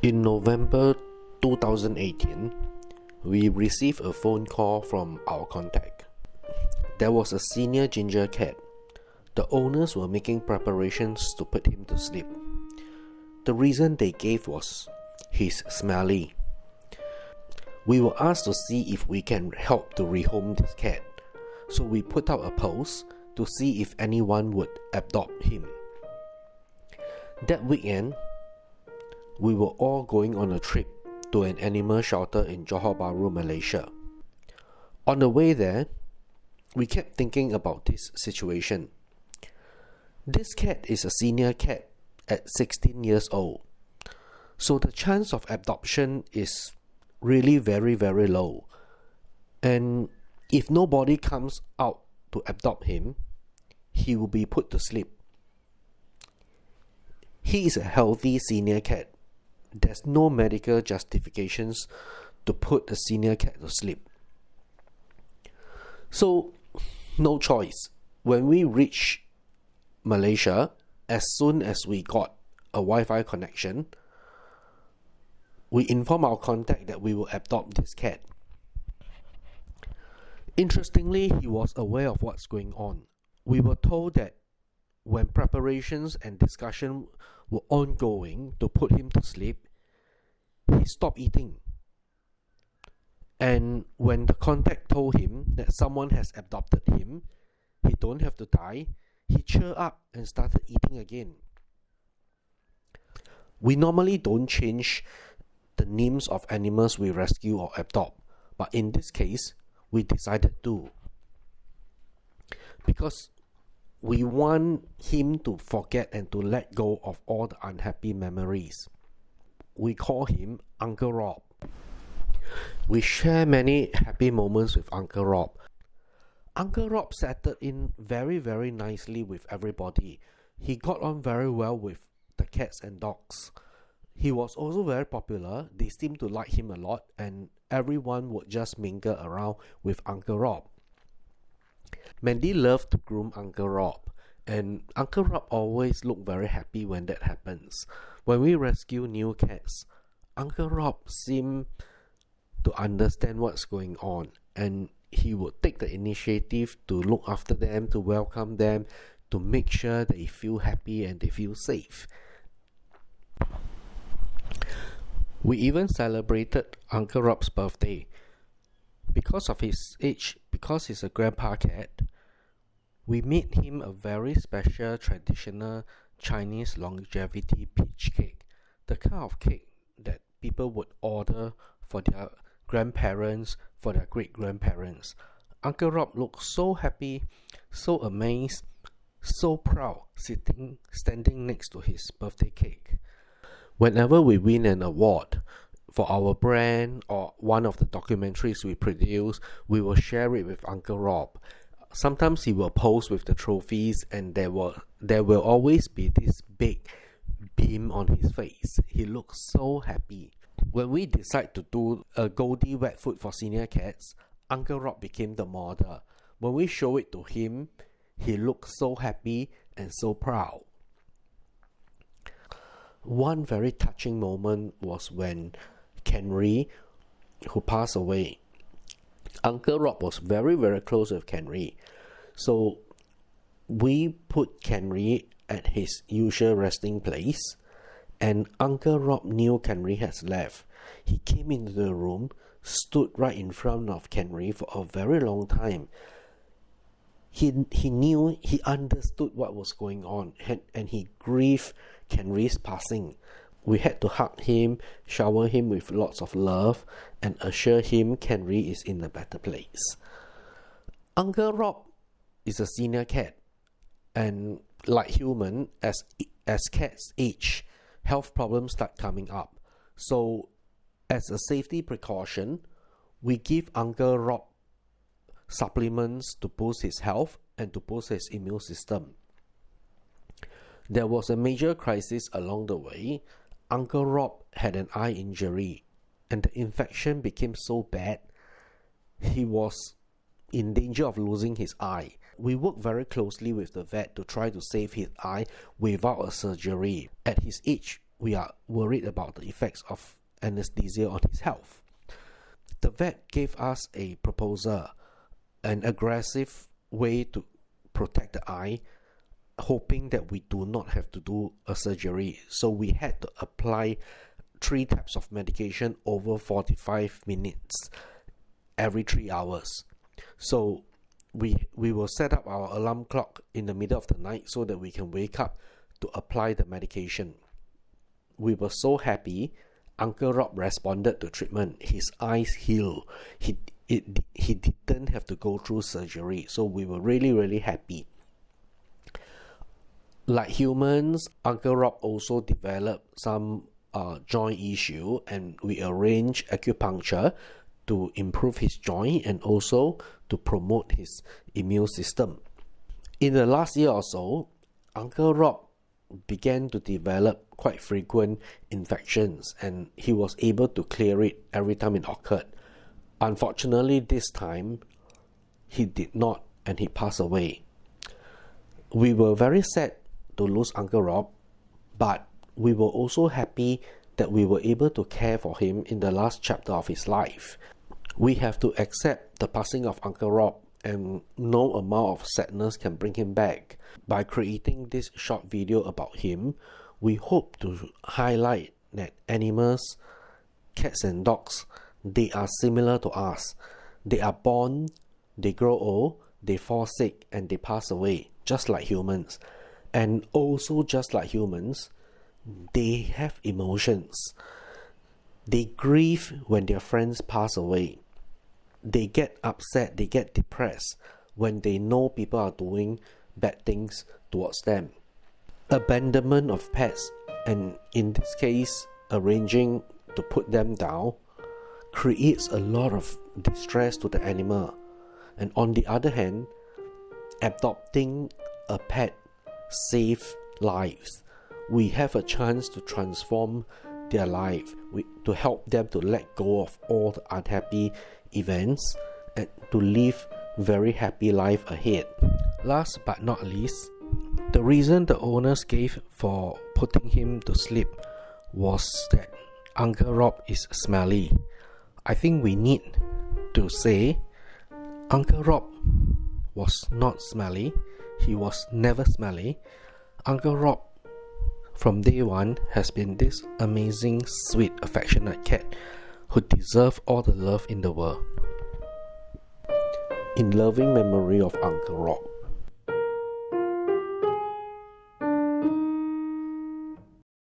In November 2018, we received a phone call from our contact. There was a senior ginger cat. The owners were making preparations to put him to sleep. The reason they gave was he's smelly. We were asked to see if we can help to rehome this cat, so we put out a post to see if anyone would adopt him. That weekend, we were all going on a trip to an animal shelter in Johor Bahru, Malaysia. On the way there, we kept thinking about this situation. This cat is a senior cat at 16 years old, so the chance of adoption is really very, very low. And if nobody comes out to adopt him, he will be put to sleep. He is a healthy senior cat. There's no medical justifications to put a senior cat to sleep. So, no choice. When we reached Malaysia, as soon as we got a Wi-Fi connection, we informed our contact that we will adopt this cat. Interestingly, he was aware of what's going on. We were told that when preparations and discussion were ongoing to put him to sleep, he stopped eating. And when the contact told him that someone has adopted him, he don't have to die, he cheered up and started eating again. We normally don't change the names of animals we rescue or adopt, but in this case, we decided to. Because we want him to forget and to let go of all the unhappy memories. We call him Uncle Rob. We share many happy moments with Uncle Rob. Uncle Rob settled in very, very nicely with everybody. He got on very well with the cats and dogs. He was also very popular. They seemed to like him a lot, and everyone would just mingle around with Uncle Rob. Mandy loved to groom Uncle Rob, and Uncle Rob always looked very happy when that happens. When we rescue new cats, Uncle Rob seemed to understand what's going on, and he would take the initiative to look after them, to welcome them, to make sure they feel happy and they feel safe. We even celebrated Uncle Rob's birthday. Because of his age, because he's a grandpa cat, we made him a very special traditional Chinese longevity peach cake. The kind of cake that people would order for their grandparents, for their great-grandparents. Uncle Rob looked so happy, so amazed, so proud, standing next to his birthday cake. Whenever we win an award for our brand or one of the documentaries we produce, we will share it with Uncle Rob. Sometimes he will pose with the trophies, and there will always be this big beam on his face. He looks so happy. When we decide to do a Goldie wet food for senior cats, Uncle Rob became the model. When we show it to him, he looks so happy and so proud. One very touching moment was when Kenry, who passed away. Uncle Rob was very, very close with Kenry. So we put Kenry at his usual resting place, and Uncle Rob knew Kenry has left. He came into the room, stood right in front of Kenry for a very long time. He knew, he understood what was going on, and he grieved Kenry's passing. We had to hug him, shower him with lots of love, and assure him Kenry is in a better place. Uncle Rob is a senior cat, and like human, as cats age, health problems start coming up. So, as a safety precaution, we give Uncle Rob supplements to boost his health and to boost his immune system. There was a major crisis along the way. Uncle Rob had an eye injury, and the infection became so bad, he was in danger of losing his eye. We worked very closely with the vet to try to save his eye without a surgery. At his age, we are worried about the effects of anesthesia on his health. The vet gave us a proposal, an aggressive way to protect the eye, hoping that we do not have to do a surgery. So we had to apply 3 types of medication over 45 minutes every 3 hours. So we will set up our alarm clock in the middle of the night so that we can wake up to apply the medication. We were so happy. Uncle Rob responded to treatment. His eyes healed. He didn't have to go through surgery. So we were really, really happy. Like humans, Uncle Rob also developed some joint issue, and we arranged acupuncture to improve his joint and also to promote his immune system. In the last year or so, Uncle Rob began to develop quite frequent infections, and he was able to clear it every time it occurred. Unfortunately, this time he did not, and he passed away. We were very sad to lose Uncle Rob, but we were also happy that we were able to care for him in the last chapter of his life. We have to accept the passing of Uncle Rob, and no amount of sadness can bring him back. By creating this short video about him, we hope to highlight that animals, cats and dogs, they are similar to us. They are born, they grow old, they fall sick, and they pass away, just like humans. And also just like humans, they have emotions. They grieve when their friends pass away. They get upset, they get depressed when they know people are doing bad things towards them. Abandonment of pets, and in this case, arranging to put them down, creates a lot of distress to the animal. And on the other hand, adopting a pet saves lives. We have a chance to transform their life, to help them to let go of all the unhappy events and to live very happy life ahead. Last but not least, the reason the owners gave for putting him to sleep was that Uncle Rob is smelly. I think we need to say Uncle Rob was not smelly. He was never smelly. Uncle Rob from day one has been this amazing, sweet, affectionate cat who deserves all the love in the world. In loving memory of Uncle Rob.